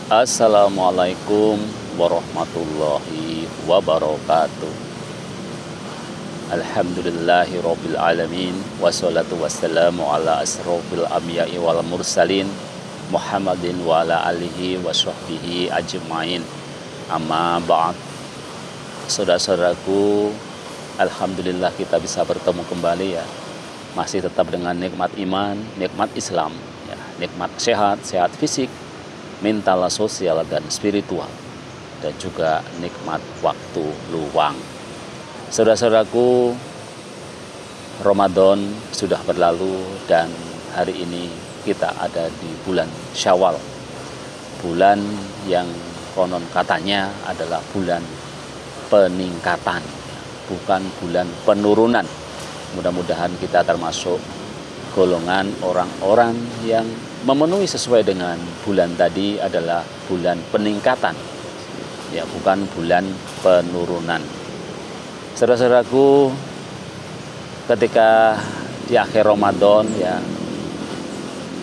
Assalamualaikum warahmatullahi wabarakatuh. Alhamdulillahi rabbil alamin. Wassalatu wassalamu ala asrofil anbiya'i wal mursalin Muhammadin wa ala alihi wa sahbihi ajmain. Amma ba'd. Saudara-saudaraku, alhamdulillah kita bisa bertemu kembali ya. Masih tetap dengan nikmat iman, nikmat Islam ya, nikmat sehat fisik, mental, sosial, dan spiritual, dan juga nikmat waktu luang. Saudara-saudaraku, Ramadan sudah berlalu dan hari ini kita ada di bulan Syawal, bulan yang konon katanya adalah bulan peningkatan, bukan bulan penurunan. Mudah-mudahan kita termasuk golongan orang-orang yang memenuhi sesuai dengan bulan tadi adalah bulan peningkatan, ya, bukan bulan penurunan. Saudara-saudaraku, ketika di akhir Ramadan ya,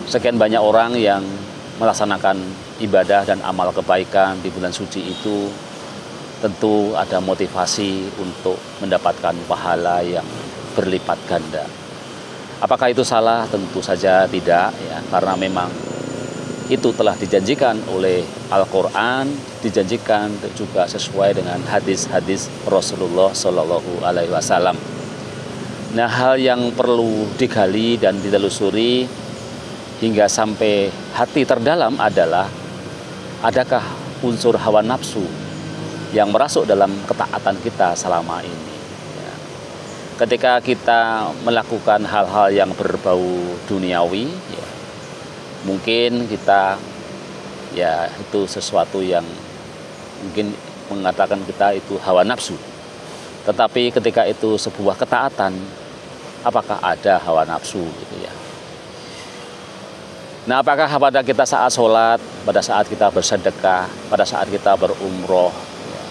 sekian banyak orang yang melaksanakan ibadah dan amal kebaikan di bulan suci itu, tentu ada motivasi untuk mendapatkan pahala yang berlipat ganda. Apakah itu salah? Tentu saja tidak ya, karena memang itu telah dijanjikan oleh Al-Quran, dijanjikan juga sesuai dengan hadis-hadis Rasulullah Shallallahu Alaihi Wasallam. Nah, hal yang perlu digali dan ditelusuri hingga sampai hati terdalam adalah, adakah unsur hawa nafsu yang merasuk dalam ketaatan kita selama ini? Ketika kita melakukan hal-hal yang berbau duniawi ya, mungkin kita ya itu sesuatu yang mungkin mengatakan kita itu hawa nafsu. Tetapi ketika itu sebuah ketaatan, apakah ada hawa nafsu gitu ya? Nah, apakah pada kita saat sholat, pada saat kita bersedekah, pada saat kita berumroh,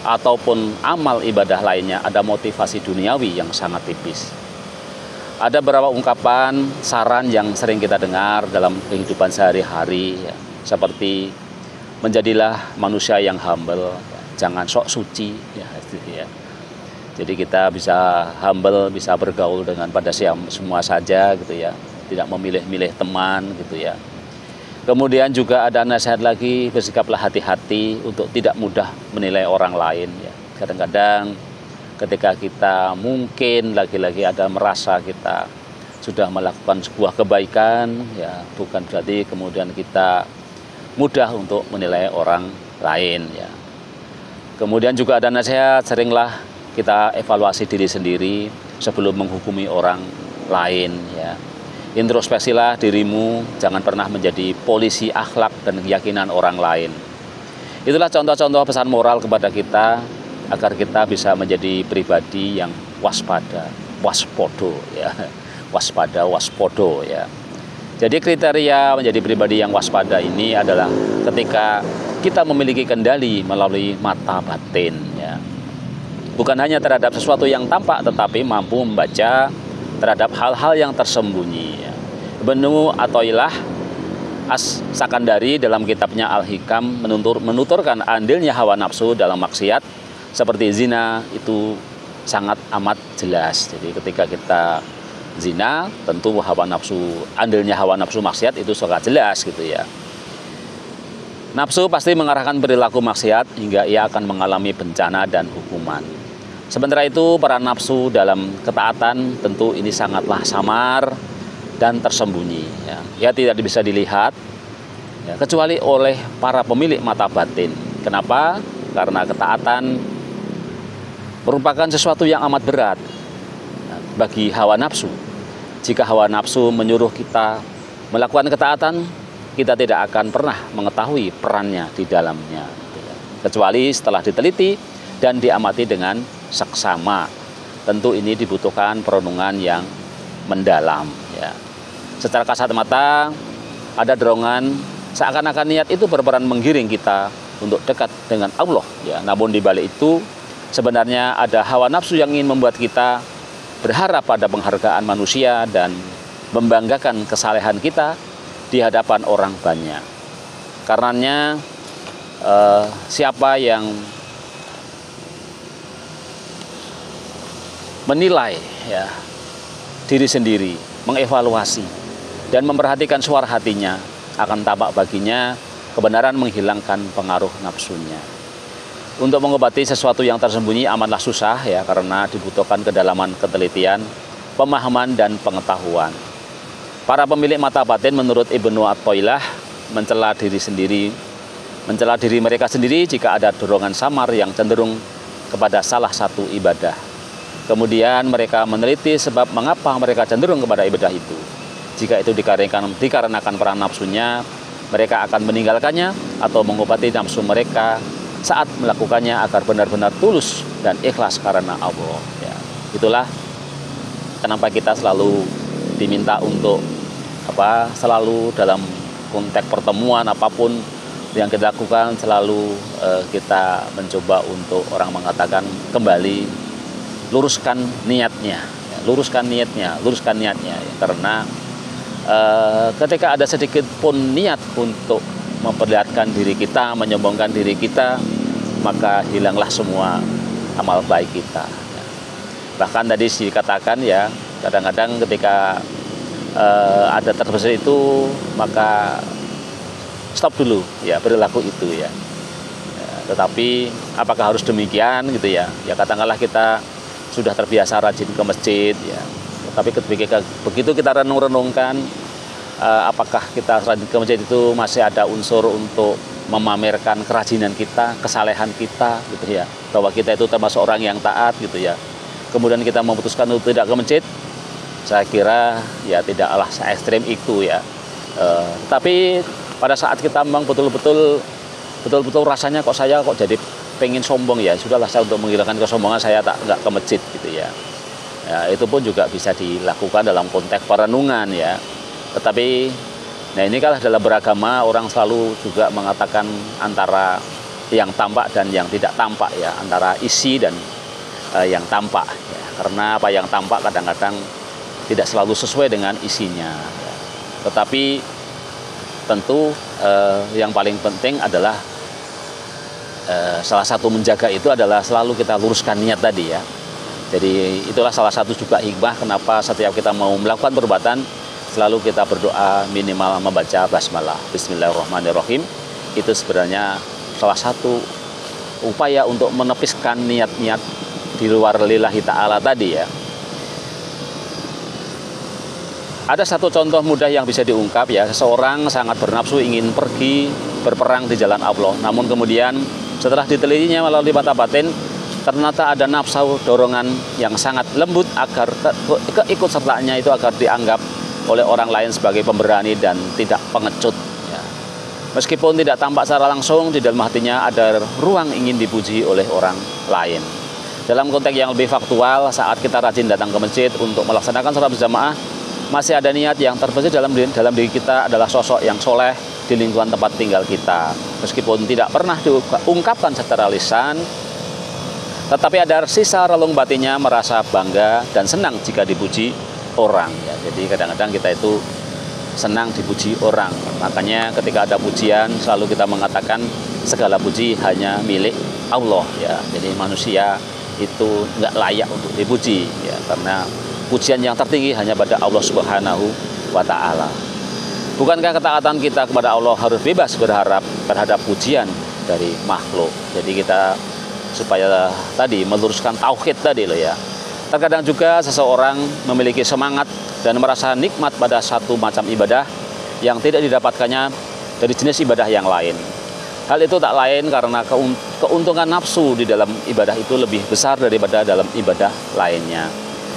ataupun amal ibadah lainnya ada motivasi duniawi yang sangat tipis? Ada beberapa ungkapan saran yang sering kita dengar dalam kehidupan sehari-hari ya, seperti menjadilah manusia yang humble, ya, jangan sok suci ya, ya. Jadi kita bisa humble, bisa bergaul dengan pada semua saja gitu ya, tidak memilih-milih teman gitu ya. Kemudian juga ada nasihat lagi, bersikaplah hati-hati untuk tidak mudah menilai orang lain ya. Kadang-kadang ketika kita mungkin lagi-lagi ada merasa kita sudah melakukan sebuah kebaikan ya, bukan berarti kemudian kita mudah untuk menilai orang lain ya. Kemudian juga ada nasihat, seringlah kita evaluasi diri sendiri sebelum menghukumi orang lain ya. Introspeksilah dirimu, jangan pernah menjadi polisi akhlak dan keyakinan orang lain. Itulah contoh-contoh pesan moral kepada kita agar kita bisa menjadi pribadi yang waspada, waspodo ya. Waspada, waspodo ya. Jadi kriteria menjadi pribadi yang waspada ini adalah ketika kita memiliki kendali melalui mata batin ya. Bukan hanya terhadap sesuatu yang tampak, tetapi mampu membaca terhadap hal-hal yang tersembunyi ya. Ibnu Athaillah As-Sakandari dalam kitabnya Al-Hikam menuturkan andilnya hawa nafsu dalam maksiat seperti zina itu sangat amat jelas. Jadi ketika kita zina, tentu andilnya hawa nafsu maksiat itu sangat jelas gitu ya. Nafsu pasti mengarahkan perilaku maksiat hingga ia akan mengalami bencana dan hukuman. Sementara itu para nafsu dalam ketaatan tentu ini sangatlah samar dan tersembunyi ya. Ya tidak bisa dilihat ya, kecuali oleh para pemilik mata batin. Kenapa? Karena ketaatan merupakan sesuatu yang amat berat bagi hawa nafsu. Jika hawa nafsu menyuruh kita melakukan ketaatan, kita tidak akan pernah mengetahui perannya di dalamnya kecuali setelah diteliti dan diamati dengan seksama. Tentu ini dibutuhkan perenungan yang mendalam ya. Secara kasat mata ada dorongan seakan-akan niat itu berperan menggiring kita untuk dekat dengan Allah ya. Namun di balik itu sebenarnya ada hawa nafsu yang ingin membuat kita berharap pada penghargaan manusia dan membanggakan kesalehan kita di hadapan orang banyak. Karenanya siapa yang menilai ya diri sendiri, mengevaluasi dan memperhatikan suara hatinya, akan tampak baginya kebenaran menghilangkan pengaruh nafsunya. Untuk mengobati sesuatu yang tersembunyi amatlah susah ya, karena dibutuhkan kedalaman ketelitian, pemahaman dan pengetahuan. Para pemilik mata batin menurut Ibnu Athaillah mencela diri mereka sendiri jika ada dorongan samar yang cenderung kepada salah satu ibadah. Kemudian mereka meneliti sebab mengapa mereka cenderung kepada ibadah itu. Jika itu dikarenakan perang nafsunya, mereka akan meninggalkannya atau mengobati nafsu mereka saat melakukannya agar benar-benar tulus dan ikhlas karena Allah. Ya, itulah kenapa kita selalu diminta untuk selalu dalam konteks pertemuan apapun yang kita lakukan, selalu kita mencoba untuk orang mengatakan kembali luruskan niatnya, karena ketika ada sedikit pun niat untuk memperlihatkan diri kita, menyombongkan diri kita, maka hilanglah semua amal baik kita. Bahkan tadi dikatakan ya, kadang-kadang ketika ada terbesit itu, maka stop dulu ya perilaku itu ya. Tetapi apakah harus demikian gitu ya? Ya katakanlah kita sudah terbiasa rajin ke masjid ya. Tapi begitu kita renung-renungkan, apakah kita rajin ke masjid itu masih ada unsur untuk memamerkan kerajinan kita, kesalehan kita gitu ya. Bahwa kita itu termasuk orang yang taat gitu ya. Kemudian kita memutuskan untuk tidak ke masjid, saya kira ya tidaklah se-ekstrem itu ya. Tapi pada saat kita memang betul-betul rasanya saya kok jadi pengen sombong ya, sudahlah saya untuk menghilangkan kesombongan saya nggak ke masjid gitu ya. Ya, itu pun juga bisa dilakukan dalam konteks perenungan ya. Tetapi nah ini kan dalam beragama orang selalu juga mengatakan antara yang tampak dan yang tidak tampak ya, antara isi dan yang tampak ya. Karena apa yang tampak kadang-kadang tidak selalu sesuai dengan isinya ya. Tetapi tentu yang paling penting adalah salah satu menjaga itu adalah selalu kita luruskan niat tadi ya. Jadi itulah salah satu juga hikmah kenapa setiap kita mau melakukan perbuatan selalu kita berdoa minimal membaca basmalah, bismillahirrahmanirrahim. Itu sebenarnya salah satu upaya untuk menepiskan niat-niat di luar lillahi ta'ala tadi ya. Ada satu contoh mudah yang bisa diungkap ya, seseorang sangat bernafsu ingin pergi berperang di jalan Allah, namun kemudian setelah ditelitinya melalui mata batin, ternyata ada nafsu dorongan yang sangat lembut agar keikutsertaannya itu agar dianggap oleh orang lain sebagai pemberani dan tidak pengecut ya. Meskipun tidak tampak secara langsung, di dalam hatinya ada ruang ingin dipuji oleh orang lain. Dalam konteks yang lebih faktual, saat kita rajin datang ke masjid untuk melaksanakan sholat berjamaah, masih ada niat yang terbesit dalam diri kita adalah sosok yang soleh di lingkungan tempat tinggal kita. Meskipun tidak pernah diungkapkan secara lisan, tetapi ada sisa relung batinnya merasa bangga dan senang jika dipuji orang ya. Jadi kadang-kadang kita itu senang dipuji orang. Makanya ketika ada pujian selalu kita mengatakan segala puji hanya milik Allah ya. Jadi manusia itu nggak layak untuk dipuji ya, karena pujian yang tertinggi hanya pada Allah Subhanahu wa Ta'ala. Bukankah ketaatan kita kepada Allah harus bebas berharap terhadap pujian dari makhluk? Jadi kita supaya tadi meluruskan tauhid tadi loh ya. Terkadang juga seseorang memiliki semangat dan merasa nikmat pada satu macam ibadah yang tidak didapatkannya dari jenis ibadah yang lain. Hal itu tak lain karena keuntungan nafsu di dalam ibadah itu lebih besar daripada dalam ibadah lainnya.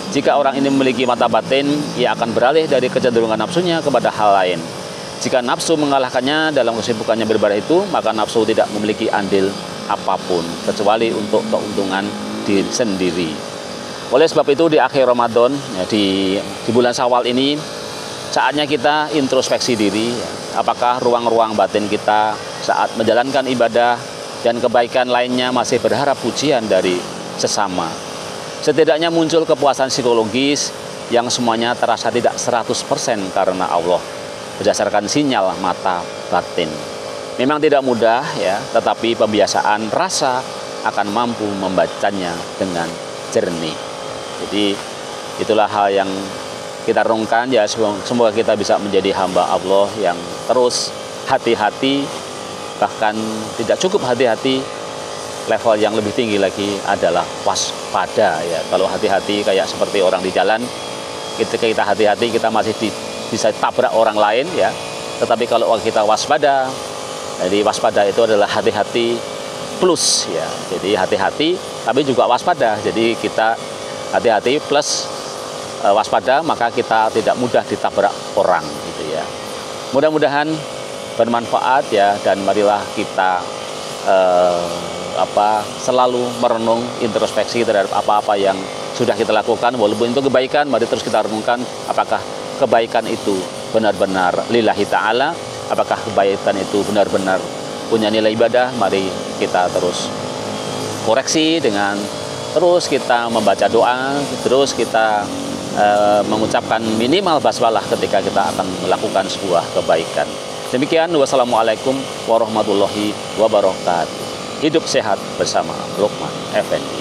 Jika orang ini memiliki mata batin, ia akan beralih dari kecenderungan nafsunya kepada hal lain. Jika nafsu mengalahkannya dalam kesibukannya beribadah itu, maka nafsu tidak memiliki andil apapun, kecuali untuk keuntungan diri sendiri. Oleh sebab itu di akhir Ramadan, ya, di bulan Syawal ini, saatnya kita introspeksi diri. Ya, apakah ruang-ruang batin kita saat menjalankan ibadah dan kebaikan lainnya masih berharap pujian dari sesama. Setidaknya muncul kepuasan psikologis yang semuanya terasa tidak 100% karena Allah berdasarkan sinyal mata batin. Memang tidak mudah ya, tetapi pembiasaan rasa akan mampu membacanya dengan jernih. Jadi itulah hal yang kita renungkan ya, semoga kita bisa menjadi hamba Allah yang terus hati-hati, bahkan tidak cukup hati-hati, level yang lebih tinggi lagi adalah waspada ya. Kalau hati-hati kayak seperti orang di jalan, ketika kita hati-hati kita masih bisa tabrak orang lain ya. Tetapi kalau kita waspada, jadi waspada itu adalah hati-hati plus ya. Jadi hati-hati tapi juga waspada. Jadi kita hati-hati plus waspada, maka kita tidak mudah ditabrak orang gitu ya. Mudah-mudahan bermanfaat ya, dan marilah kita selalu merenung, introspeksi terhadap apa-apa yang sudah kita lakukan. Walaupun itu kebaikan, mari terus kita renungkan apakah kebaikan itu benar-benar lillahi ta'ala, apakah kebaikan itu benar-benar punya nilai ibadah. Mari kita terus koreksi dengan terus kita membaca doa, terus kita mengucapkan minimal basmalah ketika kita akan melakukan sebuah kebaikan. Demikian, wassalamualaikum warahmatullahi wabarakatuh. Hidup sehat bersama Lukman Effendi.